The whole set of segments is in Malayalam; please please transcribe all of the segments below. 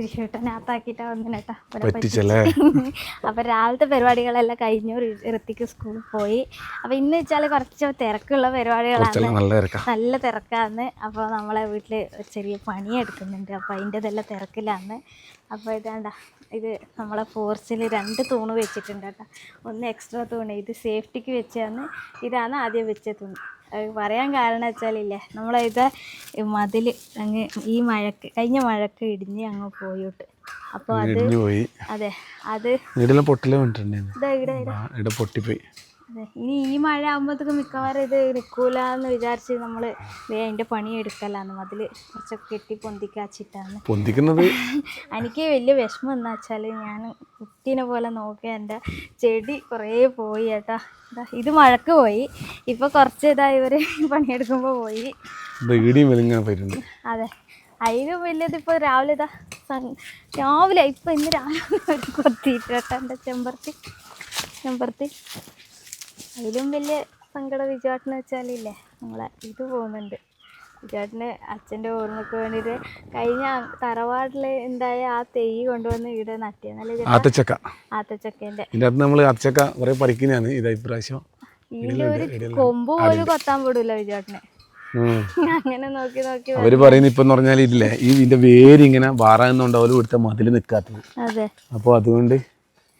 ഋഷിട്ടനാത്താക്കിട്ടാ വന്നിട്ടാ പറ്റിച്ചല്ലേ. അപ്പൊ രാവിലത്തെ പരിപാടികളെല്ലാം കഴിഞ്ഞു. ഋത്തിക്ക് സ്കൂളിൽ പോയി. അപ്പൊ ഇന്ന് വെച്ചാൽ കുറച്ച് തിരക്കുള്ള പരിപാടികളാണ്, നല്ല തിരക്കാന്ന്. അപ്പോൾ നമ്മളെ വീട്ടിൽ ഒരു ചെറിയ പണിയെടുക്കുന്നുണ്ട്, അപ്പോൾ അതിൻ്റെതെല്ലാം തിരക്കിലാണ്. അപ്പോൾ ഇതാണ്ട, ഇത് നമ്മളെ പോർച്ചിൽ 2 തൂണ് വെച്ചിട്ടുണ്ട് കേട്ടോ. ഒന്ന് എക്സ്ട്രാ തൂണ്, ഇത് സേഫ്റ്റിക്ക് വെച്ചാണ്. ഇതാണ് ആദ്യം വെച്ച തൂണ്. പറയാൻ കാരണം വെച്ചാലില്ലേ, നമ്മളിത് മതിൽ അങ്ങ് ഈ മഴക്ക്, കഴിഞ്ഞ മഴക്ക് ഇടിഞ്ഞ് അങ്ങ് പോയിട്ട്. അപ്പോൾ അത് അതെ, അത് പൊട്ടിപ്പോയി. അതെ, ഇനി ഈ മഴ ആകുമ്പോഴത്തേക്ക് മിക്കവാറും ഇത് നിൽക്കൂല എന്ന് വിചാരിച്ച് നമ്മൾ അതിൻ്റെ പണി എടുക്കലാന്ന്. മതിൽ കുറച്ചൊക്കെ കെട്ടി പൊന്തിക്കാച്ചിട്ടാണ് പൊന്തിക്കുന്നത്. എനിക്ക് വലിയ വിഷമം എന്താ വെച്ചാൽ, ഞാൻ കുട്ടീനെ പോലെ നോക്കിയ എൻ്റെ ചെടി കുറേ പോയി കേട്ടാ. ഇത് മഴക്ക് പോയി, ഇപ്പൊ കുറച്ച് ഇതാ ഇവര് പണിയെടുക്കുമ്പോ പോയി. അതെ, അതിലും വലിയത് ഇപ്പൊ രാവിലെ ഇതാ ഇപ്പൊ ഇന്ന് രാവിലെ കൊത്തിയിട്ട് കേട്ടോ എൻ്റെ ചെമ്പരത്തി. അതിലും വലിയ സങ്കടം വിജുവേട്ടന് വെച്ചാലില്ലേ, നമ്മളെ ഇത് പോകുന്നുണ്ട്. വിജുവേട്ടന് അച്ഛൻ്റെ ഓർമ്മക്ക് വേണ്ടിയിട്ട് കഴിഞ്ഞ തറവാട്ടിൽ ഉണ്ടായ ആ തെയ്യ് കൊണ്ടുവന്ന് ഇവിടെ നട്ടിയ ആത്തച്ചക്കേന്റെ ഇതിലൊരു കൊമ്പ് പോലും കൊത്താൻ പെടില്ല വിജുവേട്ടന്. അങ്ങനെ നോക്കി അവര് പറയുന്നത് ഇപ്പൊ പറഞ്ഞാൽ ഇല്ലേ, ഇതിന്റെ വേര് ഇങ്ങനെ വാറാന്നുണ്ടാവും ഇവിടുത്തെ മതില് നിൽക്കാത്തത്. അതെ, അപ്പൊ അതുകൊണ്ട്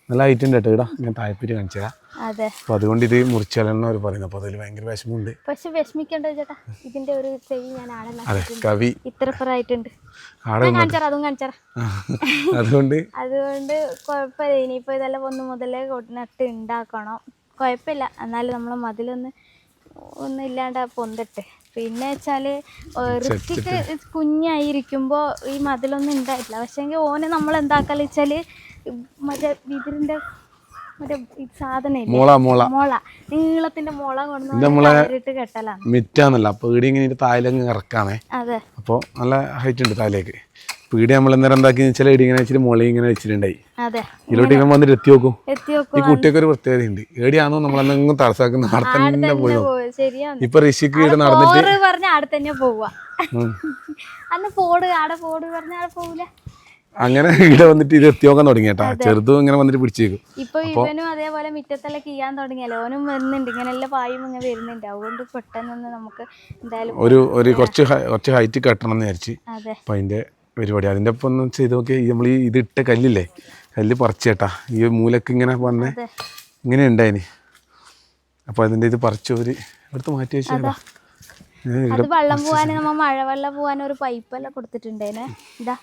നല്ല ഹൈറ്റ് ഉണ്ട് കേട്ടോ. ഇവിടെ ഞാൻ താല്പര്യം കാണിച്ചാ. അപ്പൊ അതുകൊണ്ട് ഇത് മുറിച്ചാലെന്ന് അവർ പറയുന്നത്. അപ്പൊ അതിൽ ഭയങ്കര വിഷമമുണ്ട്. പക്ഷെ വിഷമിക്കണ്ട ചേട്ടാ, ഇതിന്റെ ഒരു ചെവി ഞാൻ കവി ഇത്രപ്പുറമായിട്ടുണ്ട്. അതുകൊണ്ട് കുഴപ്പമില്ല. ഇനിയിപ്പോ ഇതെല്ലാം 1 മുതലേ നട്ട് ഉണ്ടാക്കണം, കുഴപ്പമില്ല. എന്നാലും നമ്മളെ മതിലൊന്നും ഇല്ലാണ്ട് പൊന്തട്ടെ. പിന്നെ വെച്ചാല് ഋത്തിക്ക് കുഞ്ഞായിരിക്കുമ്പോ ഈ മതിലൊന്നും ഉണ്ടായിട്ടില്ല. പക്ഷെങ്കിൽ ഓനെ നമ്മൾ എന്താക്കാന്ന് വെച്ചാല് മറ്റേ ഇതിന്റെ നീളത്തിന്റെ മുള കൊണ്ടിട്ട് കെട്ടലാണ്. മിറ്റാന്നല്ല, പീടി ഇങ്ങനെ താഴേക്ക് ഇറക്കാണേ. അപ്പൊ നല്ല ഹൈറ്റ് ഉണ്ട് താഴേക്ക്. പീടി നമ്മൾ നേരം എന്താക്കി വെച്ചാൽ ഇടി ഇങ്ങനെ വെച്ചിട്ട് മുള ഇങ്ങനെ വെച്ചിട്ടുണ്ടായി. ഇതിലോട്ട് ഇങ്ങനെ വന്നിട്ട് എത്തി നോക്കും. ഈ കുട്ടിയൊക്കെ ഒരു പ്രത്യേകത ഉണ്ട്. ഏടിയാണോ നമ്മളെന്തെങ്കിലും തടസ്സാക്കുന്ന അവിടെ തന്നെ പോയോ. ഇപ്പൊ ഋഷിക്ക് ഇവിടെ നടന്നിട്ട് അങ്ങനെ ഇവിടെ വന്നിട്ട് ഇത് എത്തിയോക്കാൻ തുടങ്ങിയേട്ടാ. ചെറുതും ഇങ്ങനെ വന്നിട്ട് പിടിച്ചേക്കും. ഇപ്പൊ ഇവനും അതേപോലെ മിറ്റത്തെല്ലാം ചെയ്യാൻ തുടങ്ങിയല്ലോ. ഓനും വരുന്നുണ്ട്, ഇങ്ങനെല്ലാം പായും ഇങ്ങനെ വരുന്നുണ്ട്. അതുകൊണ്ട് പെട്ടെന്ന് നമുക്ക് എന്തായാലും ഒരു കുറച്ച് ഹൈറ്റ് കെട്ടണം എന്ന് വിചാരിച്ച്. അപ്പൊ അതിന്റെ പരിപാടി അതിന്റെ ഒപ്പം ഒന്ന് ചെയ്ത് നോക്കി. നമ്മൾ ഈ ഇതിട്ട കല്ലില്ലേ, കല്ല് പറിച്ചേട്ടാ. ഈ മൂലക്ക് ഇങ്ങനെ വന്ന് ഇങ്ങനെ ഉണ്ടായിന്. അപ്പൊ അതിന്റെ ഇത് പറിച്ചവര് എടുത്ത് മാറ്റി വെച്ചാ. അത് വെള്ളം പോവാന്, നമ്മ മഴവെള്ളം പോവാൻ ഒരു പൈപ്പെല്ലാം കൊടുത്തിട്ടുണ്ടേനെ. ഇതാ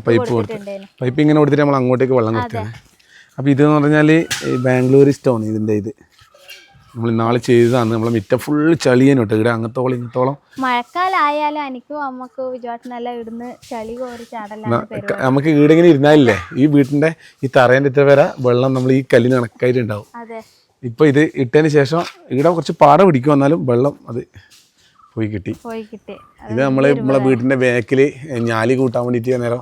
പൈപ്പ് ഇങ്ങനെ കൊടുത്തിട്ട് നമ്മൾ അങ്ങോട്ടേക്ക് വെള്ളം കൊടുത്തത്. അപ്പോൾ ഇതെന്ന് പറഞ്ഞാൽ ബാംഗ്ലൂർ സ്റ്റോൺ. ഇതിൻ്റെ ഇത് നമ്മൾ ഇന്നാളെ ചെയ്തതാണ്. നമ്മളെ മിറ്റ ഫുള്ള് ചളിയേനോട്ട് ഇവിടെ അങ്ങത്തോളം ഇങ്ങത്തോളം. മഴക്കാലായാലും എനിക്കും അമ്മക്കും വിജുവേട്ടനെല്ലാം ഇടുന്ന് ചളി കോരി ചാടലാണ്. നമുക്ക് ഇവിടെ ഇങ്ങനെ ഇരുന്നാലില്ലേ, ഈ വീട്ടിൻ്റെ ഈ തറേൻ്റെ ഇത്ര വരെ വെള്ളം നമ്മൾ ഈ കല്ലിന് കണക്കായിട്ട് ഉണ്ടാവും. ഇപ്പൊ ഇത് ഇട്ടതിന് ശേഷം ഇവിടെ കുറച്ച് പാട പിടിക്കും, വന്നാലും വെള്ളം അത് പോയി കിട്ടി. ഇത് നമ്മളെ വീട്ടിന്റെ ബാക്കിൽ ഞാലി കൂട്ടാൻ വേണ്ടിയിട്ട് നേരം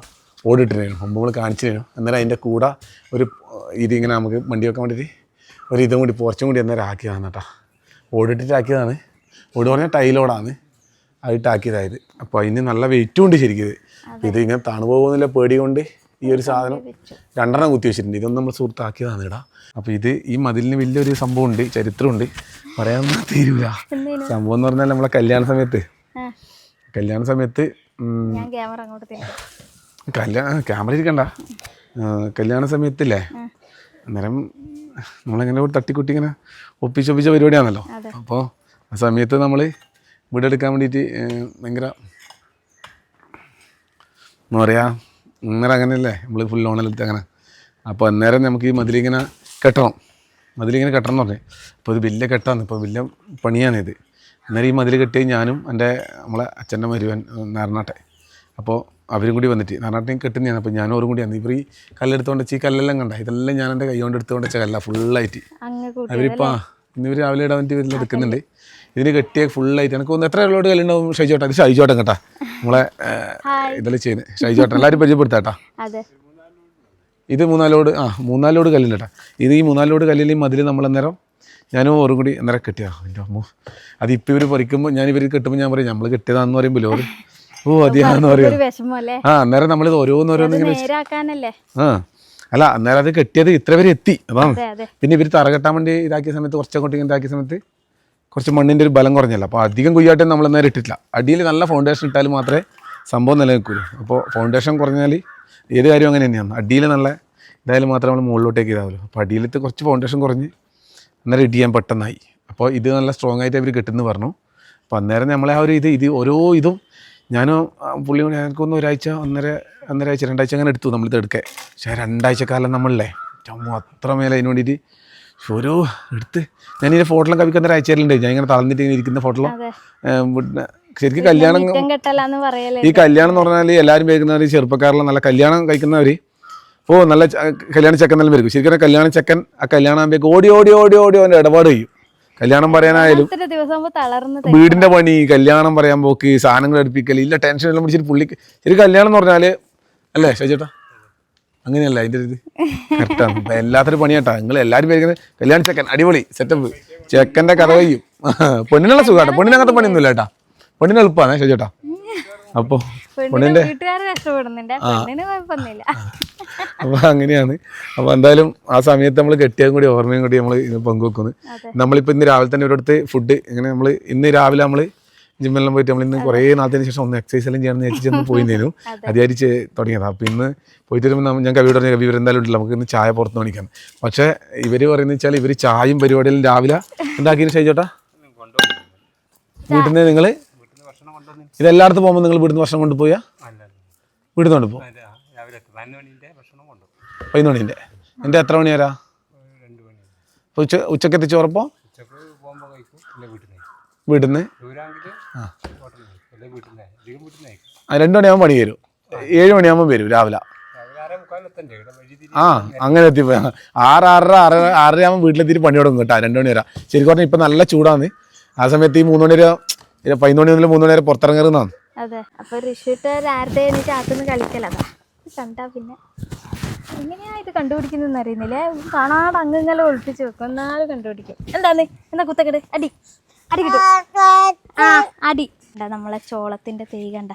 ഓടിട്ടിരുന്നു. മുമ്പ് നമ്മൾ കാണിച്ചിരുന്നു. അന്നേരം അതിന്റെ കൂടെ ഒരു ഇതിങ്ങനെ നമുക്ക് വണ്ടി വെക്കാൻ വേണ്ടിയിട്ട് ഒരു ഇതും കൂടി പോർച്ചും കൂടി അന്നേരം ആക്കിയതാണ് കേട്ടോ. ഓടിട്ടിട്ടാക്കിയതാണ്. ഓട് പറഞ്ഞാൽ ടൈലോടാണ് അതിട്ടാക്കിയതായത്. അപ്പോൾ അതിന് നല്ല വെയിറ്റും ഉണ്ട് ശരിക്കും. ഇത് ഇങ്ങനെ തണുപോകുന്നില്ല പേടി കൊണ്ട് ഈ ഒരു സാധനം 2 കുത്തി വെച്ചിട്ടുണ്ട്. ഇതൊന്നും നമ്മൾ സുഹൃത്താക്കിയതാണ് ഇടാ. അപ്പോൾ ഇത് ഈ മതിലിന് വലിയൊരു സംഭവമുണ്ട്, ചരിത്രമുണ്ട്, പറയാനൊന്നും തീരൂല. സംഭവം എന്ന് പറഞ്ഞാൽ നമ്മളെ കല്യാണ സമയത്ത് ക്യാമറ ഇരിക്കണ്ട, കല്യാണ സമയത്തില്ലേ, അന്നേരം നമ്മളിങ്ങനെ തട്ടിക്കുട്ടി ഇങ്ങനെ ഒപ്പിച്ച പരിപാടിയാണല്ലോ. അപ്പോൾ ആ സമയത്ത് നമ്മൾ വീടെടുക്കാൻ വേണ്ടിയിട്ട് ഭയങ്കര എന്താ പറയുക, അന്നേരം അങ്ങനെയല്ലേ നമ്മൾ ഫുൾ ലോണെടുത്ത് അങ്ങനെ. അപ്പോൾ അന്നേരം നമുക്ക് ഈ മതിലിങ്ങനെ കെട്ടണം എന്ന് പറഞ്ഞു. അപ്പോൾ ഇത് വലിയ കെട്ടാണ്, ഇപ്പോൾ വലിയ പണിയാണിത്. അന്നേരം ഈ മതിൽ കെട്ടി ഞാനും നമ്മളെ അച്ഛൻ്റെ മരുവൻ നാരനാട്ടെ, അപ്പോൾ അവരും കൂടി വന്നിട്ട് നാരനാട്ടിനെ കെട്ടുന്നതാണ്. അപ്പോൾ ഞാനും അവരും കൂടി വന്നു. ഇവർ ഈ കല്ലെടുത്തോണ്ട് വെച്ച് ഈ കല്ലെല്ലാം കണ്ട, ഇതെല്ലാം ഞാൻ എൻ്റെ കൈ കൊണ്ട് എടുത്തുകൊണ്ട് വെച്ച കല്ല ഫുള്ളായിട്ട്. അവരിപ്പോൾ ഇന്നിവർ രാവിലെ ഇടാൻ വേണ്ടി ഇവരിൽ എടുക്കുന്നുണ്ട്. ഇതിന് കെട്ടിയ ഫുള്ളായിട്ട് എനിക്ക് തോന്നുന്നു എത്ര ഉള്ളോട്ട് കല്ലുണ്ടാവും. ഷൈജോട്ടൻ, ഇത് ഷൈജോട്ടൻ കേട്ടാ, നമ്മളെ ഇതെല്ലാം ചെയ്യുന്നത് ഷൈജോട്ടൻ. എല്ലാവരും പരിചയപ്പെടുത്താട്ടാ. ഇത് 3-4 ലോഡ് കല്ലുണ്ട് കേട്ടോ. ഇത് ഈ 3-4 ലോഡ് കല്ലിൽ മതിൽ നമ്മളന്നേരം ഞാനും ഓറും കൂടി അന്നേരം കെട്ടിയാ. എൻ്റെ അമ്മ അത് ഇപ്പം ഇവർ പറിക്കുമ്പോൾ ഇവർ കെട്ടുമ്പോൾ ഞാൻ പറയും നമ്മൾ കെട്ടിയതാണെന്ന് പറയുമ്പോൾ ലോറി ഓ അതിയാന്ന് പറയാ. ഒരു വിഷമല്ലേ? അന്നേരം നമ്മളിത് ഓരോന്നോരോന്നിങ്ങനെ നേരാക്കാനല്ലേ. അല്ല അന്നേരം അത് കെട്ടിയത് ഇത്ര വരെ എത്തി അതാണ്. അതെ. പിന്നെ ഇവർ തറ കെട്ടാൻ വേണ്ടി ഇതാക്കിയ സമയത്ത് കുറച്ചങ്ങോട്ട് ഇങ്ങനെ ഇതാക്കിയ സമയത്ത് കുറച്ച് മണ്ണിൻ്റെ ഒരു ബലം കുറഞ്ഞല്ലോ. അപ്പോൾ അധികം കുയ്യാട്ടം നമ്മൾ നേരെ ഇട്ടിട്ടില്ല. അടിയിൽ നല്ല ഫൗണ്ടേഷൻ ഇട്ടാൽ മാത്രമേ സംഭവം നിലനിൽക്കുള്ളൂ. അപ്പോൾ ഫൗണ്ടേഷൻ കുറഞ്ഞാൽ ഏത് കാര്യം അങ്ങനെ തന്നെയാണ്. അടിയിൽ നല്ല ഇതായാലും മാത്രമേ നമ്മൾ മുകളിലോട്ടേക്ക് ഇതാവുള്ളൂ. അപ്പോൾ അടിയിലത്തെ കുറച്ച് ഫൗണ്ടേഷൻ കുറഞ്ഞ് അന്നേരം ഇട്ട് ചെയ്യാൻ പെട്ടെന്നായി. അപ്പോൾ ഇത് നല്ല സ്ട്രോങ് ആയിട്ട് അവർ കെട്ടുമെന്ന് പറഞ്ഞു. അപ്പോൾ അന്നേരം നമ്മളെ ആ ഒരു ഇത് ഓരോ ഇതും ഞാനും പുള്ളി എനിക്കൊന്ന് ഒരാഴ്ച ഒന്നര ആഴ്ച 2 ആഴ്ച അങ്ങനെ എടുത്തു നമ്മളിത് എടുക്കുക. പക്ഷേ 2 ആഴ്ചക്കാലം നമ്മളല്ലേ അത്ര മേലെ അതിന് വേണ്ടിയിട്ട് ഓരോ എടുത്ത് ഞാനിതിൻ്റെ ഫോട്ടോலாம் കവിക്ക് അന്നേരം അയച്ചാലുണ്ട്. ഞാൻ ഇങ്ങനെ തളർന്നിട്ട് ഇങ്ങനെ ഇരിക്കുന്ന ഫോട്ടോ. ശരിക്കും കല്യാണം ഈ കല്യാണം എന്ന് പറഞ്ഞാൽ എല്ലാവരും കഴിക്കുന്നവർ ചെറുപ്പക്കാരെല്ലാം നല്ല കല്യാണം കഴിക്കുന്നവർ നല്ല കല്യാണ ചെക്കൻ നല്ല വരും. ശരിക്കും കല്യാണ ചെക്കൻ ആ കല്യാണം ആകുമ്പോൾ ഓടി അവൻ്റെ ഇടപാട് ചെയ്യും. കല്യാണം പറയാനായാലും വീടിന്റെ പണി, കല്യാണം പറയാൻ പോക്ക്, സാധനങ്ങൾ എടുപ്പിക്കൽ, ഇല്ല ടെൻഷൻ എല്ലാം പിടിച്ചിട്ട് പുള്ളിക്ക് ശരി കല്യാണം എന്ന് പറഞ്ഞാല് അല്ലേ ചേട്ടാ അങ്ങനെയല്ല അതിൻ്റെ ഇത് കറക്റ്റാണ്. എല്ലാത്തൊരു പണിയാട്ടാ. നിങ്ങൾ എല്ലാവരും പേരിക്കുന്നത് കല്യാണ ചെക്കൻ അടിപൊളി സെറ്റപ്പ്, ചെക്കൻ്റെ കഥ കഴിയും. പെണ്ണിനുള്ള സുഖമാട്ടോ. പെണ്ണിന് അങ്ങനത്തെ പണിയൊന്നുമില്ല കേട്ടാ. പെണ്ണിന് എളുപ്പമാണ് ചേട്ടാ. അപ്പോൾ പെണ്ണിൻ്റെ അപ്പോൾ അങ്ങനെയാണ്. അപ്പോൾ എന്തായാലും ആ സമയത്ത് നമ്മൾ കെട്ടിയതും കൂടി ഓർമ്മയും കൂടി നമ്മൾ പങ്കുവെക്കുന്നു. നമ്മളിപ്പോൾ ഇന്ന് രാവിലെ തന്നെ ഒരിടത്ത് ഫുഡ് ഇങ്ങനെ നമ്മൾ ഇന്ന് രാവിലെ നമ്മൾ ജിമ്മെല്ലാം പോയിട്ട് നമ്മൾ ഇന്ന് കുറേ നാളത്തിന് ശേഷം ഒന്ന് എക്സസൈസ് എല്ലാം ചെയ്യണമെന്ന് വെച്ചിട്ട് പോയിരുന്നു. അതായിരിച്ച് തുടങ്ങിയതാണ്. അപ്പോൾ ഇന്ന് പോയിട്ട് വരുമ്പോൾ ഞാൻ കവിയോട് പറഞ്ഞ കവി എന്തായാലും ഉണ്ടല്ലോ നമുക്ക് ഇന്ന് ചായ പുറത്ത് മേടിക്കാം. പക്ഷേ ഇവർ പറയുന്നത് വെച്ചാൽ ഇവർ ചായയും പരിപാടിയെല്ലാം രാവിലെ ഉണ്ടാക്കിയതിന് ശേഷം വീട്ടിൽ നിന്ന് നിങ്ങൾ ഇതെല്ലായിടത്തും പോകുമ്പോൾ നിങ്ങൾ വീട്ടിൽ നിന്ന് ഭക്ഷണം കൊണ്ടുപോയാ വീട്ടിൽ നിന്ന് കൊണ്ടുപോകും 11 മണിൻ്റെ. എൻ്റെ എത്ര മണി വരാ? അപ്പോൾ ഉച്ചക്കത്തെ ചോറപ്പോൾ വീട്ടിൽ നിന്ന് 2 മണിയാകുമ്പോൾ പണി വരും. 7 മണിയാകുമ്പോൾ വരും രാവിലെ. അങ്ങനെ എത്തിപ്പോ 6:30 വീട്ടിലെത്തിയിട്ട് പണി തുടങ്ങും കേട്ടോ. 2 മണി വരെ ശരിക്കും പറഞ്ഞാൽ ഇപ്പം നല്ല ചൂടാണ്. ആ സമയത്ത് ഈ 3 മണി വരെ 11 മണി മുതൽ 3 മണി വരെ പുറത്തിറങ്ങുന്നതാണ്. അതെ. അപ്പൊ ഋഷിട്ട് രാത്രി എണീറ്റ് അകത്തുനിന്ന് കളിക്കലതാ കണ്ടാ പിന്നെ എങ്ങനെയാ ഇത് കണ്ടുപിടിക്കുന്നതെന്ന് അറിയുന്നില്ലേ. കാണാതെ അങ്ങനെ ഒളിപ്പിച്ച് വെക്കും, എന്നാലും കണ്ടുപിടിക്കും. എന്താ കുത്തക്കെട് അടി കിട്ടും. അടി നമ്മളെ ചോളത്തിന്റെ തൈ കണ്ട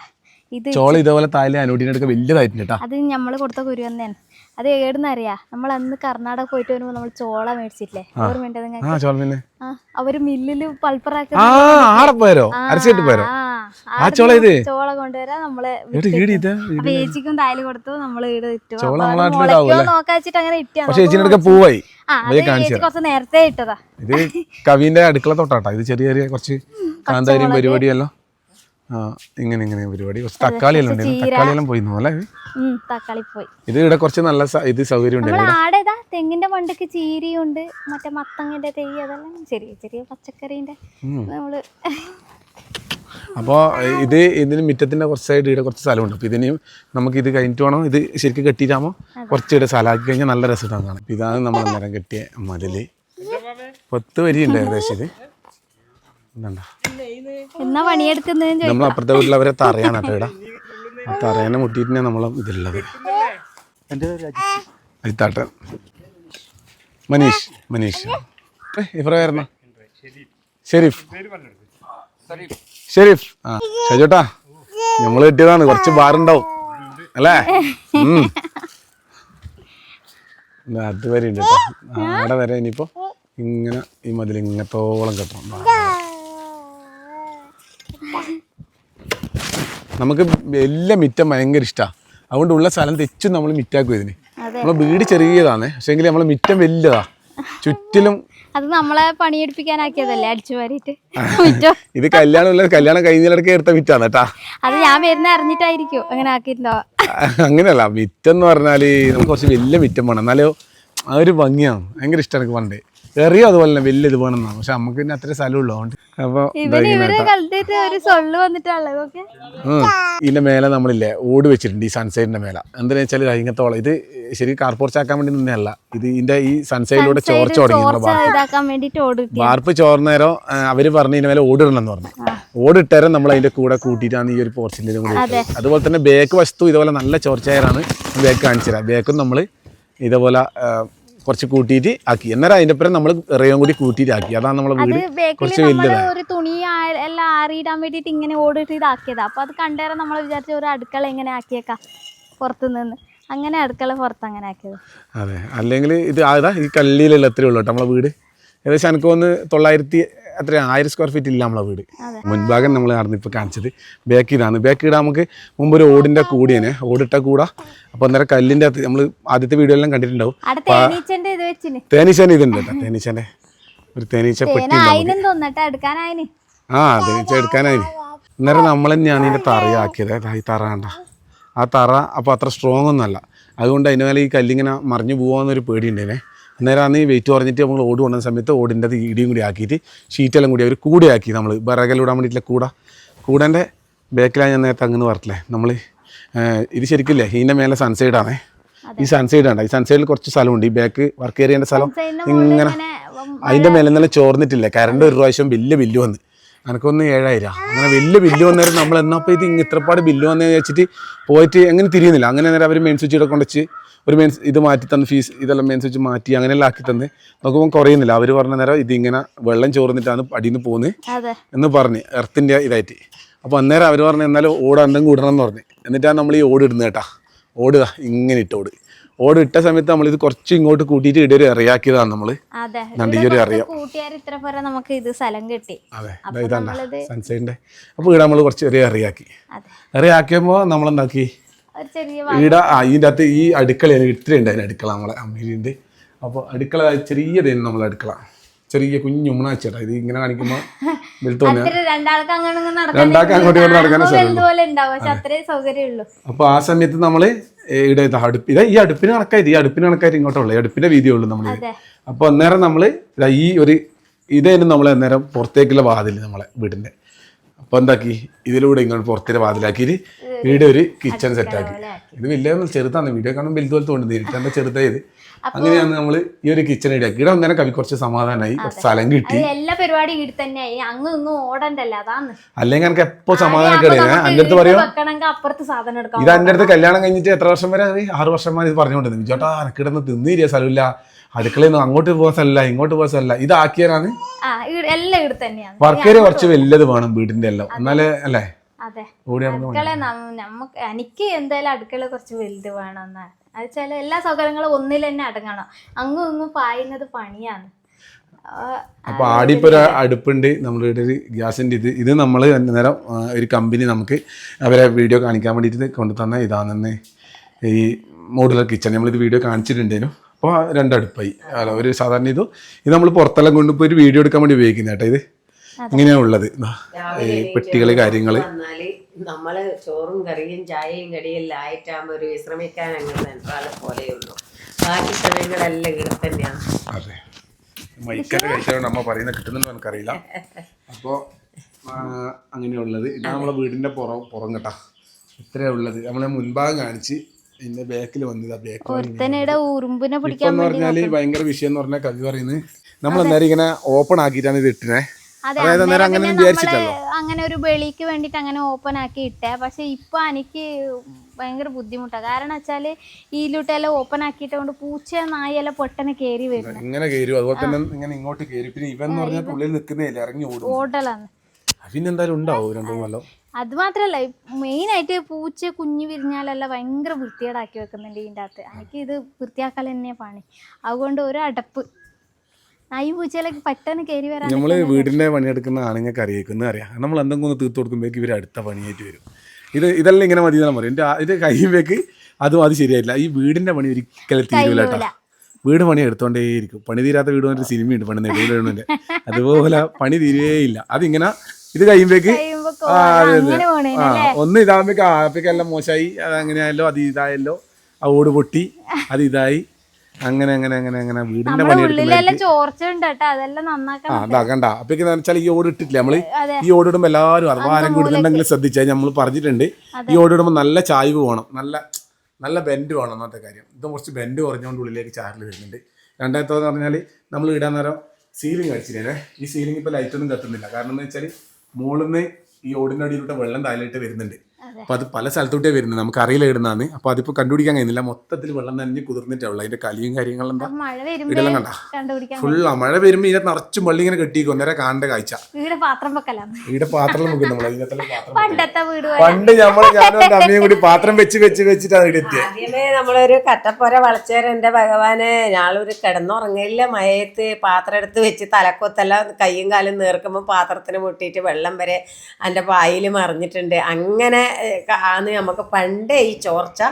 ഇത് ചോളം ഇതേപോലെ താഴെ അനുടീനൊക്കെ വലിയതായിട്ടുണ്ട്. അത് നമ്മള് കൊടുത്ത കുരു തന്നെയാണ്. അത് ഏടുന്നറിയാ, നമ്മൾ അന്ന് കർണാടക പോയിട്ട് വരുമ്പോ നമ്മൾ ചോള മേടിച്ചില്ലേ, ഓർമ്മയുണ്ട്? അവര് മില്ലില് പൾപ്പറാക്കി ചോള കൊണ്ടുവരാ നമ്മളെ ചേച്ചിക്കും തായല് കൊടുത്തു. നമ്മള് ഈട് ഇട്ടു നോക്കാച്ചിട്ട് അങ്ങനെ ഇട്ടാ കുറച്ച് നേരത്തെ ഇട്ടതാ. ഇത് കവിന്റെ അടുക്കള തൊട്ടാട്ടാ. ഇത് ചെറിയ ചെറിയ കുറച്ച് കാന്താരിയും പരിപാടിയല്ലോ. ഇങ്ങനെ പരിപാടി കുറച്ച് തക്കാളിയെല്ലാം തക്കാളിയെല്ലാം പോയി അല്ലേ? തക്കാളി പോയി. ഇത് ഇവിടെ കുറച്ച് നല്ല ഇത് സൗകര്യം ഉണ്ട്. ആടേതാ തെങ്ങിന്റെ മണ്ടക്ക് ചീരിയുണ്ട്, മറ്റേ മത്തങ്ങന്റെ തൈ, അതെല്ലാം ചെറിയ ചെറിയ പച്ചക്കറിന്റെ നമ്മള്. അപ്പോൾ ഇതിന് മുറ്റത്തിന്റെ കുറച്ച് സൈഡ് ഇവിടെ കുറച്ച് സ്ഥലമുണ്ട്. അപ്പോൾ ഇതിനെയും നമുക്ക് ഇത് കഴിഞ്ഞിട്ട് വേണം ഇത് ശരിക്കും കെട്ടിയിട്ടാകുമ്പോൾ കുറച്ച് ഇവിടെ സ്ഥലമാക്കി കഴിഞ്ഞാൽ നല്ല രസമായിട്ടാണ് കാണാം. ഇതാണ് നമ്മൾ നേരം കെട്ടിയ മതില്. 10 വരിയുണ്ട് ഏകദേശം. ഇത് നമ്മൾ അപ്പുറത്തെ വീട്ടിലവരെ തറയാണ് കേട്ടോ. ഇവിടെ ആ തറേനെ മുട്ടിയിട്ടാണ് നമ്മൾ ഇതിലുള്ളത്. അജിത്താട്ടൻ മനീഷ് ഇവരായിരുന്ന ഷെരീഫ്. ആ ഷജോട്ടാ നമ്മൾ കിട്ടിയതാണ്. കുറച്ച് ബാറുണ്ടാവും അല്ലേ? അതുവരെ ഉണ്ട് കേട്ടോ. അവിടെ വരെ ഇനിയിപ്പോ ഇങ്ങനെ ഈ മതിൽ ഇങ്ങനത്തോളം കെട്ടണം. നമുക്ക് വലിയ മിറ്റം ഭയങ്കര ഇഷ്ടമാണ്. അതുകൊണ്ട് ഉള്ള സ്ഥലം തെച്ചും നമ്മൾ മിറ്റാക്കും. ഇതിന് നമ്മളെ വീട് ചെറിയതാണ്, പക്ഷേങ്കിൽ നമ്മളെ മിറ്റം വലുതാ. ചുറ്റിലും അത് നമ്മളെ പണിയെടുപ്പിക്കാനാക്കിയതല്ലേ, അടിച്ചു വാരിട്ട്. ഇത് കല്യാണം കഴിഞ്ഞിടക്ക് എടുത്ത മിറ്റാണ് കേട്ടാ. അത് ഞാൻ വരുന്ന അറിഞ്ഞിട്ടായിരിക്കും അങ്ങനെ ആക്കിയിട്ടുണ്ടോ? അങ്ങനെയല്ല, മിറ്റം എന്ന് പറഞ്ഞാല് നമുക്ക് കുറച്ച് വലിയ മിറ്റം വേണം, എന്നാലോ ആ ഒരു ഭംഗിയാണ്. ഭയങ്കര ഇഷ്ടമാണ് എനിക്ക് പണ്ട്. എറിയോ അതുപോലെ തന്നെ വലിയ ഇത് വേണമെന്നാണ്. പക്ഷെ നമുക്ക് പിന്നെ അത്ര സ്ഥലമുള്ളൂ. അതുകൊണ്ട് അപ്പോൾ ഇതിന്റെ മേലെ നമ്മളില്ലേ ഓട് വെച്ചിട്ടുണ്ട്. ഈ സൺസൈഡിന്റെ മേലെ എന്താണെന്ന് വെച്ചാൽ കഴിഞ്ഞത്തോളം ഇത് ശരിക്കും കാർപോർച്ചാക്കാൻ വേണ്ടി നിന്നല്ല. ഇത് ഇതിന്റെ ഈ സൺസൈഡിലൂടെ ചോർച്ച തുടങ്ങി. വാർപ്പ് ചോർന്നേരം അവര് പറഞ്ഞു ഇതിന്റെ മേലെ ഓടിടണം എന്ന് പറഞ്ഞു. ഓടിട്ടേരം നമ്മൾ അതിന്റെ കൂടെ കൂട്ടിയിട്ടാണ് ഈ ഒരു പോർച്ചിന്റെ കൂടെ. അതുപോലെ തന്നെ ബേക്ക് വസ്തു ഇതുപോലെ നല്ല ചോർച്ചയായാണ് ബേക്ക് കാണിച്ചുതരാം. ബേക്കും നമ്മൾ ഇതേപോലെ കുറച്ച് കൂട്ടിയിട്ട് ആക്കി. എന്നാലും അതിന്റെ പേരെ നമ്മൾ റേയും കൂടി കൂട്ടിയിട്ട് ആക്കി. അതാണ് നമ്മളെ വീട് കുറച്ച് വലുതാണ്. ആറിയിടാൻ വേണ്ടിയിട്ട് ഇങ്ങനെ ഓടിട്ട് ഇതാക്കിയതാണ്. അപ്പോൾ അത് കണ്ടേരം നമ്മൾ വിചാരിച്ച ഒരു അടുക്കള ഇങ്ങനെ ആക്കിയേക്കാം പുറത്തു നിന്ന്, അങ്ങനെ അടുക്കള പുറത്ത് അങ്ങനെ ആക്കിയത്. അതെ, അല്ലെങ്കിൽ ഇത് അതാ ഈ കല്ലിലുള്ള എത്രയേ ഉള്ളൂ കേട്ടോ നമ്മളെ വീട്. ഏകദേശം എനിക്ക് ഒന്ന് 1000 സ്ക്വയർ ഫീറ്റ് ഇല്ല നമ്മളെ വീട്. മുൻഭാഗം നമ്മൾ നടന്ന് ഇപ്പോൾ കാണിച്ചത് ബാക്കിലാണ്. ബാക്കിയിടാൻ നമുക്ക് മുമ്പ് ഒരു ഓടിൻ്റെ കൂടിയാണ്, ഓടിട്ട കൂടാ. അപ്പോൾ അന്നേരം കല്ലിൻ്റെ അകത്ത് നമ്മൾ ആദ്യത്തെ വീഡിയോ എല്ലാം കണ്ടിട്ടുണ്ടാവും. തേനീച്ചേൻ്റെ ഇതുണ്ട് കേട്ടോ, തേനീച്ചേൻ്റെ ഒരു തേനീച്ച പെട്ടി തേനീച്ച എടുക്കാനായി. അന്നേരം നമ്മൾ തന്നെയാണ് ഇതിൻ്റെ തറയാക്കിയത്. ഈ തറ കണ്ട ആ തറ അപ്പോൾ അത്ര സ്ട്രോങ് ഒന്നുമല്ല, അതുകൊണ്ട് അതിന് മേലെ ഈ കല്ലിങ്ങനെ മറിഞ്ഞു പോകാമെന്നൊരു പേടിയുണ്ടേനെ. അന്നേരം അന്ന് ഈ വെയിറ്റ് പറഞ്ഞിട്ട് നമ്മൾ ഓട് കൊണ്ടുവന്ന സമയത്ത് ഓടിൻ്റെ അത് ഇടിയും കൂടി ആക്കിയിട്ട് ഷീറ്റെല്ലാം കൂടി അവർ കൂടെയാക്കി. നമ്മൾ വിറകലിടാൻ വേണ്ടിയിട്ടുള്ള കൂടൻ്റെ ബാക്കിലാണ് ഞാൻ നേരത്തെ അങ്ങനെ പറഞ്ഞില്ലേ. നമ്മൾ ഇത് ശരിക്കില്ലേ ഇതിൻ്റെ മേലെ സൺസൈഡാണേ. ഈ സൺസൈഡ് ആണ്, ഈ സൺസൈഡിൽ കുറച്ച് സ്ഥലമുണ്ട്, ഈ ബാക്ക് വർക്ക് ഏരിയേൻ്റെ സ്ഥലം ഇങ്ങനെ അതിൻ്റെ മേലെ നല്ല ചോർന്നിട്ടില്ല. കറണ്ട് ഒരു പ്രാവശ്യം വലിയ ബില്ല് വന്ന് എനിക്കൊന്ന് 7000. അങ്ങനെ വലിയ ബില്ല് വന്നേരം നമ്മൾ എന്നപ്പോൾ ഇത് ഇത്രപ്പാട് ബില്ല് വന്നതെന്ന് വെച്ചിട്ട് പോയിട്ട് എങ്ങനെ തിരിയുന്നില്ല. അങ്ങനെ നേരം അവർ മെയിൻ സ്വിച്ച് ഇവിടെ കൊണ്ടുവച്ച് ഒരു മെയിൻ ഇത് മാറ്റി തന്ന്, ഫീസ് ഇതെല്ലാം മെയിൻ സ്വിച്ച് മാറ്റി അങ്ങനെയെല്ലാം ആക്കി തന്ന് നോക്കുമ്പോൾ കുറയുന്നില്ല. അവർ പറഞ്ഞ നേരം ഇതിങ്ങനെ വെള്ളം ചോർന്നിട്ടാണ് അടിയിൽ നിന്ന് പോകുന്നത് എന്ന് പറഞ്ഞ് എർത്തിൻ്റെ ഇതായിട്ട്. അപ്പോൾ അന്നേരം അവർ പറഞ്ഞു എന്നാലും ഓട് എന്തെങ്കിലും ഇടണം എന്ന് പറഞ്ഞ്. എന്നിട്ടാണ് നമ്മൾ ഈ ഓട് ഇടുന്നത് കേട്ടാ. ഓട് ഇങ്ങനെ ഇട്ട ഓട് ഇട്ട സമയത്ത് നമ്മളിത് കുറച്ച് ഇങ്ങോട്ട് കൂട്ടിയിട്ട് ഇടൊരു അറിയാക്കിയതാണ് നമ്മൾ. നമുക്ക് ഇത് സ്ഥലം കിട്ടി. അതെ, ഇതാണ് സൺസൈഡിന്റെ. അപ്പോൾ ഇവിടെ നമ്മൾ കുറച്ച് അറിയാക്കിയപ്പോൾ നമ്മളെന്താക്കി ഈട ഇതിൻ്റെ അകത്ത് ഈ അടുക്കളയാണ് ഇത്രയുണ്ട്. അതിന് അടുക്കള നമ്മളെ അമ്മീൻ്റെ. അപ്പോൾ അടുക്കള ചെറിയതായിരുന്നു നമ്മളെ അടുക്കള, ചെറിയ കുഞ്ഞു ഉമ്മണാച്ചേട്ടാ. ഇത് ഇങ്ങനെ കാണിക്കുമ്പോൾ വലുത്ത് രണ്ടാൾക്ക് അങ്ങോട്ട് ഇങ്ങോട്ട് നടക്കാനേ സൗകര്യമുള്ളൂ. അപ്പോൾ ആ സമയത്ത് നമ്മൾ ഇവിടെ ഈ അടുപ്പിന് കണക്കായിട്ട് ഇങ്ങോട്ടുള്ള അടുപ്പിന്റെ വീതിയേ ഉള്ളൂ നമ്മൾ. അപ്പോൾ അന്നേരം നമ്മൾ ഈ ഒരു ഇതായിരുന്നു നമ്മൾ അന്നേരം പുറത്തേക്കുള്ള വാതിൽ നമ്മളെ വീടിന്റെ. അപ്പോൾ എന്താക്കി ഇതിലൂടെ ഇങ്ങോട്ട് പുറത്തേക്ക് വാതിലാക്കിയിട്ട് വീട് ഒരു കിച്ചൺ സെറ്റാക്കി. ഇത് വലിയ ചെറുതാണ്, വീഡിയോ കാണുമ്പോൾ വലുതുപോലെ തോന്നുന്നത്, ഇരുട്ടാൻ്റെ ചെറുതായത്. അങ്ങനെയാണ് നമ്മൾ ഈ ഒരു കിച്ചൺ ഇടാക്കി. ഇവിടെ അന്നേരം കവി കുറച്ച് സമാധാനമായി, സ്ഥലം കിട്ടി. എല്ലാ പരിപാടി ഇവിടെ തന്നെയായി, അങ്ങ് ഓടണ്ടല്ലോ, അതാണ്. അല്ലെങ്കിൽ എനിക്ക് എപ്പോ സമാധാനക്കേടേ. എൻ്റെ അടുത്ത് പറയും ഇത് എൻ്റെ അടുത്ത് കല്യാണം കഴിഞ്ഞിട്ട് എത്ര വർഷം വരെ 6 വർഷമായി ഇത് പറഞ്ഞുകൊണ്ടിരുന്നു. ചേട്ടാ എനിക്കിടന്ന് തിന്നീരിയ സ്ഥലമില്ല, അടുക്കളയിൽ നിന്ന് അങ്ങോട്ട് പോകാൻ സ്ഥലമില്ല, ഇങ്ങോട്ട് പോകാൻ സ്ഥലമില്ല. ഇതാക്കിയാലാണ് വർക്കേരിയ കുറച്ച് വലുത് വേണം വീടിന്റെ എല്ലാം, എന്നാലേ അല്ലേ. എനിക്ക് എന്തായാലും അടുക്കള കുറച്ച് വലുത് വേണം എന്നാ. അത് ചില എല്ലാ സൗകര്യങ്ങളും ഒന്നിൽ തന്നെ അടങ്ങണം, അങ്ങും ഇങ്ങും പായുന്നത് പണിയാണ്. അപ്പോൾ ആടിപ്പോൾ ഒരു അടുപ്പുണ്ട് നമ്മളുടെ ഒരു ഗ്യാസിൻ്റെ. ഇത് നമ്മൾ നേരം ഒരു കമ്പനി നമുക്ക് അവരെ വീഡിയോ കാണിക്കാൻ വേണ്ടിയിട്ട് കൊണ്ടു തന്ന ഇതാണെന്ന് ഈ മോഡുലർ കിച്ചൺ. നമ്മളിത് വീഡിയോ കാണിച്ചിട്ടുണ്ടേനു. അപ്പോൾ 2 അടുപ്പായി. അല്ല, ഒരു സാധാരണ ഇത് നമ്മൾ പുറത്തെല്ലാം കൊണ്ടുപോയി ഒരു വീഡിയോ എടുക്കാൻ വേണ്ടി ഉപയോഗിക്കുന്ന കേട്ടോ. ഇത് ഇങ്ങനെയാണുള്ളത് പെട്ടികള് കാര്യങ്ങള്. നമ്മള് ചോറും കറിയും ചായയും കടിയെല്ലാം ആയിട്ടാകുമ്പോൾ ഒരു വിശ്രമിക്കാൻ അങ്ങനെ പോലെയുള്ളൂ. ബാക്കി സമയങ്ങളെല്ലാം ഇവിടെ തന്നെയാണ്. അതെ, മൈക്കന്റെ കഴിച്ചാൽ അമ്മ പറയുന്നത് കിട്ടുന്നുണ്ടോ എനിക്കറിയില്ല. അപ്പോൾ അങ്ങനെയുള്ളത് ഇതാണ് നമ്മളെ വീടിന്റെ പുറം കേട്ടാ. ഇത്രയാ ഉള്ളത്. നമ്മളെ മുൻഭാഗം കാണിച്ച് ഇതിന്റെ ബാക്കിൽ വന്നതാ. ഇപ്പൊന്ന് പറഞ്ഞാല് ഭയങ്കര വിഷയം എന്ന് പറഞ്ഞാൽ കവി പറയുന്നത് നമ്മൾ എന്തായാലും ഇങ്ങനെ ഓപ്പൺ ആക്കിയിട്ടാണ് ഇത് ഇട്ടിനെ. അതായത് അന്നേരം അങ്ങനെ വിചാരിച്ചിട്ടല്ലോ, അങ്ങനെ ഒരു വെളിക്ക് വേണ്ടിട്ട് അങ്ങനെ ഓപ്പൺ ആക്കി ഇട്ടേ. പക്ഷെ ഇപ്പൊ എനിക്ക് ഭയങ്കര ബുദ്ധിമുട്ടാണ്. കാരണം വെച്ചാല് ഈലൂട്ടെല്ലാം ഓപ്പൺ ആക്കിയിട്ട് കൊണ്ട് പൂച്ച നായെല്ലാം പെട്ടെന്ന് കയറി വരുന്നത്. ഇങ്ങനെ കയറും, അതുപോലെ തന്നെ ഇങ്ങനെ ഇങ്ങോട്ട് കയറി. പിന്നെ ഇവൻ പറഞ്ഞാൽ ഉള്ളിൽ നിൽക്കുന്നില്ല, ഇറങ്ങി ഓടലാണ്. പിന്നെന്തായാലും ഉണ്ടാവും 2 കൊല്ലം. അത് മാത്രല്ല, മെയിൻ ആയിട്ട് പൂച്ച കുഞ്ഞു വിരിഞ്ഞാലല്ല ഭയങ്കര വൃത്തികേടാക്കി വെക്കുന്നുണ്ട് ഇതിൻ്റെ അകത്ത്. എനിക്ക് ഇത് വൃത്തിയാക്കൽ തന്നെ പണി. അതുകൊണ്ട് ഒരു അടപ്പ് നായും പൂച്ചയിലേക്ക് പെട്ടെന്ന് കയറി വരാൻ. നമ്മള് വീടിന്റെ പണിയെടുക്കുന്ന ആണുങ്ങൾക്ക് അറിയാം. നമ്മൾ എന്തെങ്കിലും ഒന്ന് തീർത്ത് കൊടുക്കുമ്പോഴേക്ക് ഇവർ അടുത്ത പണിയായിട്ട് വരും. ഇതെല്ലാം ഇങ്ങനെ മതി എന്ന് പറയും. ഇത് കഴിയുമ്പോഴേക്ക് അത് ശരിയായില്ല. ഈ വീടിന്റെ പണി ഒരിക്കലും തീരുവില്ല കേട്ടോ. വീട് പണി എടുത്തോണ്ടേയിരിക്കും. പണി തീരാത്ത വീട് പറഞ്ഞൊരു സിനിമയുണ്ട്, പണി നെടുവിടുന്നുണ്ട്. അതുപോലെ പണി തീരുകയില്ല. അതിങ്ങനെ ഇത് കഴിയുമ്പോഴേക്ക് ഒന്ന് ഇതാകുമ്പോഴേക്ക് ആപ്പിക്കെല്ലാം മോശമായി, അത് അങ്ങനെയായല്ലോ, അത് ഇതായല്ലോ, ആ ഓട് പൊട്ടി, അത് ഇതായി, അങ്ങനെ വീടിന്റെ പണി അതാക്കണ്ട. അപ്പൊക്കെ വെച്ചാൽ ഈ ഓട് ഇട്ടിട്ടില്ല നമ്മള്. ഈ ഓടിടുമ്പോ എല്ലാവരും അഥവാ ആരും കൂടുന്നുണ്ടെങ്കിൽ ശ്രദ്ധിച്ചാൽ നമ്മൾ പറഞ്ഞിട്ടുണ്ട്, ഈ ഓടിടുമ്പോ നല്ല ചായ്വ് വേണം, നല്ല ബെൻഡ് വേണം. ഒന്നാമത്തെ കാര്യം ഇത് കുറച്ച് ബെൻഡ് കുറഞ്ഞുകൊണ്ട് ഉള്ളിലേക്ക് ചാരൽ വരുന്നുണ്ട്. രണ്ടാമത്തേന്ന് പറഞ്ഞാൽ നമ്മൾ ഇടാൻ നേരം സീലിംഗ് അടിച്ചില്ലേ. ഈ സീലിംഗ് ഇപ്പൊ ലൈറ്റൊന്നും കത്തുന്നില്ല. കാരണം എന്ന് വെച്ചാൽ മുകളിൽ നിന്ന് ഈ ഓടിന്റെ അടിയിലൂടെ വെള്ളം താഴോട്ട് വരുന്നുണ്ട്. അപ്പോൾ അത് പല സ്ഥലത്തോട്ടേ വരുന്നത്, നമുക്ക് അറിയില്ല ഇടുന്നതാണ്. അപ്പോൾ അതിപ്പോൾ കണ്ടുപിടിക്കാൻ കഴിയുന്നില്ല. മൊത്തത്തിൽ വെള്ളം നനഞ്ഞ് കുതിർന്നിട്ടുള്ള അതിൻ്റെ കലിയും കാര്യങ്ങളും എന്താ ഇടലും കണ്ട ഫുള്ളാ. മഴ വരുമ്പോൾ ഇതിനെ നിറച്ചും വെള്ളം ഇങ്ങനെ കെട്ടിയിരിക്കും, നേരെ കാണേണ്ട കാഴ്ച. ഇവിടെ പാത്രം വെക്കും നമ്മൾ. പണ്ട് ഞാനും എൻ്റെ അമ്മയും കൂടി പാത്രം വെച്ചിട്ടാണ് ഇവിടെ എത്തിയത്. ആദ്യമേ നമ്മളൊരു കട്ടപ്പുര വളച്ചേരം എൻ്റെ ഭഗവാനെ, ഞാളൊരു കിടന്നുറങ്ങില്ല മഴയത്ത് പാത്രം എടുത്ത് വെച്ച് തലക്കൊത്തെല്ലാം കയ്യും കാലും നീർക്കുമ്പോൾ പാത്രത്തിന് മുട്ടിയിട്ട് വെള്ളം വരെ എൻ്റെ പായിൽ മറിഞ്ഞിട്ടുണ്ട്. അങ്ങനെ ആണ് നമുക്ക് പണ്ടേ ഈ ചോർച്ച.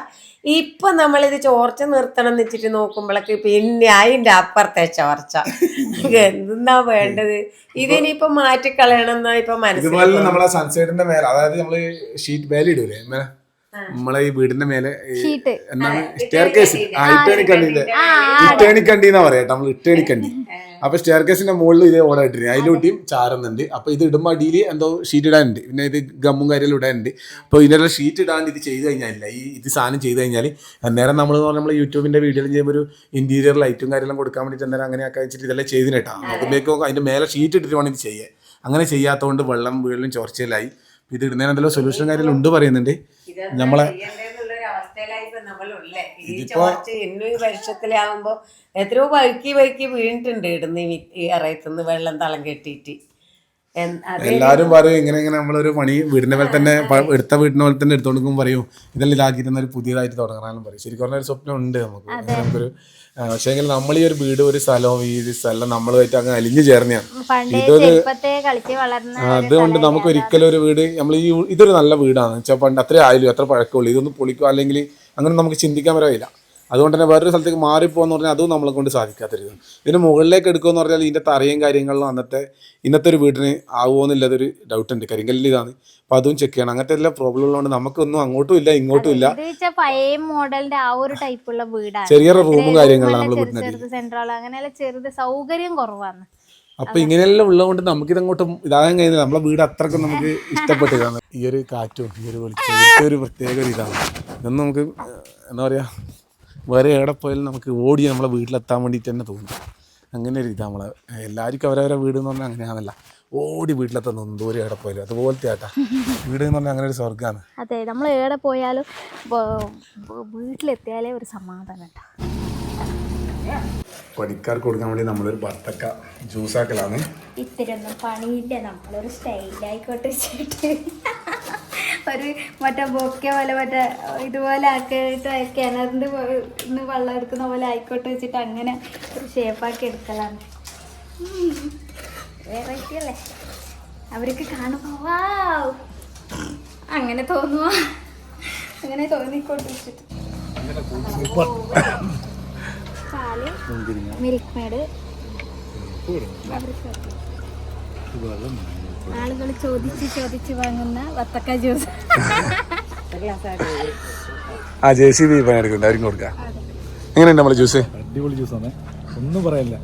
ഇപ്പം നമ്മളിത് ചോർച്ച നിർത്തണം എന്ന് വെച്ചിട്ട് നോക്കുമ്പോഴേക്ക് പിന്നെ അതിൻ്റെ അപ്പുറത്തെ ചോർച്ച. എന്താ വേണ്ടത്? ഇതിനിപ്പോ മാറ്റിക്കളയണം എന്നാ ഇപ്പൊ മനസ്സിലായി. നമ്മളെ സൺസൈഡിന്റെ മേലെ, അതായത് നമ്മള് ഷീറ്റ് മേലെ ഇടൂലേ, നമ്മളെ ഈ വീടിന്റെ മേലെ എന്താണ് സ്റ്റെയർ കേസ്, ഇട്ടേണിക്കണ്ടി എന്നാ പറയാ നമ്മൾ, ഇട്ടേണിക്കണ്ടി. അപ്പൊ സ്റ്റെയർ കേസിന്റെ മുകളിൽ ഇത് ഓട ഇട്ടിരുന്നു, അതിലൂട്ടിയും ചാരുന്നുണ്ട്. അപ്പൊ ഇത് ഇടുമ്പോൾ അടിയിൽ എന്തോ ഷീറ്റ് ഇടാനുണ്ട്, പിന്നെ ഇത് ഗമ്മും കാര്യമെല്ലാം ഇടാനുണ്ട്. അപ്പോൾ ഇതിനെല്ലാം ഷീറ്റ് ഇടാണ്ട് ഇത് ചെയ്ത് കഴിഞ്ഞാലില്ല, ഇത് സാധനം ചെയ്ത് കഴിഞ്ഞാൽ അന്നേരം നമ്മൾ യൂട്യൂബിന്റെ വീഡിയോയിൽ ചെയ്യുമ്പോൾ ഒരു ഇന്റീരിയർ ലൈറ്റും കാര്യമെല്ലാം കൊടുക്കാൻ വേണ്ടിയിട്ട് അന്നേരം അങ്ങനെയൊക്കെ വെച്ചിട്ട് ഇതെല്ലാം ചെയ്തിട്ടാ നോക്കുമ്പോഴേക്കും അതിന്റെ മേലെ ഷീറ്റ് ഇട്ടിട്ട് വേണം ഇത് ചെയ്യാൻ. അങ്ങനെ ചെയ്യാത്തതുകൊണ്ട് വെള്ളം വീട്ടിലും ചോർച്ചയിലായി. ഇത് ഇടുന്നതിന് എന്തെങ്കിലും സൊല്യൂഷൻ കാര്യമെല്ലാം ഉണ്ട് പറയുന്നുണ്ട് നമ്മളെ. ഈ വർഷത്തിലാവുമ്പോ എത്രയോ വഴുക്കി വീണിട്ടുണ്ട് ഇടുന്ന ഈ അറയത്തുനിന്ന് വെള്ളം തളം കെട്ടിയിട്ട്. എല്ലാരും പറയും ഇങ്ങനെ നമ്മളൊരു പണി വീടിന്റെ മേലെ തന്നെ എടുത്ത വീടിന്റെ പോലെ തന്നെ എടുത്തോണ്ടും പറയും ഇതെല്ലാം ഇതാക്കിയിരുന്ന ഒരു പുതിയതായിട്ട് തുടങ്ങാനും പറയും. ശരിക്കും പറഞ്ഞ ഒരു സ്വപ്നം ഉണ്ട് നമുക്കൊരു. പക്ഷേ നമ്മൾ ഈ ഒരു വീട്, ഒരു സ്ഥലവും ഈ സ്ഥലം നമ്മളുമായിട്ട് അങ്ങ് അലിഞ്ഞു ചേർന്നതാണ്. അതുകൊണ്ട് നമുക്ക് ഒരിക്കലും ഒരു വീട് നമ്മൾ ഇതൊരു നല്ല വീടാണ് വെച്ചാൽ പണ്ട് അത്രേ ആയാലും എത്ര പഴക്കമുള്ളൂ, ഇതൊന്നും പൊളിക്കുക അല്ലെങ്കിൽ അങ്ങനെ നമുക്ക് ചിന്തിക്കാൻ വരില്ല. അതുകൊണ്ട് തന്നെ വേറൊരു സ്ഥലത്തേക്ക് മാറിപ്പോന്ന് പറഞ്ഞാൽ അതും നമ്മളെ കൊണ്ട് സാധിക്കാത്തൊരു. ഇതിന് മുകളിലേക്ക് എടുക്കുമെന്ന് പറഞ്ഞാൽ ഇതിൻ്റെ തറയും കാര്യങ്ങളിലും ഇന്നത്തെ ഒരു വീടിന് ആവുമോന്നുള്ളതൊരു ഡൗട്ട് ഉണ്ട്. കരിങ്കല്ലിൽ ഇതാണ്, അപ്പോൾ അതും ചെക്ക് ചെയ്യണം. അങ്ങനത്തെ എല്ലാ പ്രോബ്ലം ഉള്ളതുകൊണ്ട് നമുക്കൊന്നും അങ്ങോട്ടും ഇല്ല ഇങ്ങോട്ടും ഇല്ല. പഴയ മോഡലിന്റെ ആ ഒരു ടൈപ്പുള്ള വീടാണ്, ചെറിയ റൂമും കാര്യങ്ങളും നമ്മൾ ചെറുത് സൗകര്യം കുറവാണ്. അപ്പൊ ഇങ്ങനെയെല്ലാം ഉള്ളതുകൊണ്ട് നമുക്കിതങ്ങോട്ടും ഇതാകാൻ കഴിയുന്നില്ല. നമ്മളെ വീട് അത്രക്കും നമുക്ക് ഇഷ്ടപ്പെട്ടതാണ്. ഈ ഒരു കാറ്റും ഈ ഒരു വെളിച്ചം ഒരു പ്രത്യേക ഒരു ഇതാണ്. ഇതൊന്നും നമുക്ക് എന്താ പറയാ, വേറെ എവിടെ പോയാലും നമുക്ക് ഓടി നമ്മളെ വീട്ടിലെത്താൻ വേണ്ടിയിട്ട് തന്നെ തോന്നും. അങ്ങനെ ഒരു ഇതാണ് നമ്മളെ. എല്ലാവർക്കും അവരവരെ വീട് എന്ന് പറഞ്ഞാൽ അങ്ങനെയാണല്ല, ഓടി വീട്ടിലെത്താൻ തോന്നും ദൂരെ എവിടെ പോയാലും. അതുപോലത്തെ ആട്ടാ വീട് എന്ന് പറഞ്ഞാൽ അങ്ങനെ ഒരു സ്വർഗ്ഗമാണ്. അതെ, നമ്മൾ എവിടെ പോയാലും വീട്ടിലെത്തിയാലേ ഒരു സമാധാനം. പണിക്കാർക്ക് കൊടുക്കാൻ വേണ്ടി നമ്മളൊരു ബത്തക്ക ജ്യൂസാക്കലാണ്. ഇത്തിരൊന്നും പണിയില്ല, നമ്മളൊരു സ്റ്റൈലായിക്കോട്ടെ വെച്ചിട്ട് ഒരു മറ്റേ ബൊക്കെ പോലെ മറ്റേ ഇതുപോലെ ആക്കിയിട്ട് കിണറിൻ്റെ വെള്ളം എടുക്കുന്ന പോലെ ആയിക്കോട്ടെ വെച്ചിട്ട് അങ്ങനെ ഒരു ഷേപ്പാക്കി എടുക്കലാണ്. വെറൈറ്റി അല്ലേ, അവർക്ക് കാണുമ്പോ അങ്ങനെ തോന്നുവാ, അങ്ങനെ തോന്നിക്കോട്ടെ വെച്ചിട്ട്. പാല്, മിൽക്ക് മേഡ്, ആളുകൾ ചോദിച്ച് വാങ്ങുന്ന വത്തക്ക ജ്യൂസ്. JCB പണിയെടുക്കുന്നുണ്ട്, അവർക്ക് കൊടുക്കാം. എങ്ങനെയുണ്ട് നമ്മളെ ജ്യൂസ്? അടിപൊളി ജ്യൂസാണ്, ഒന്നും പറയില്ല.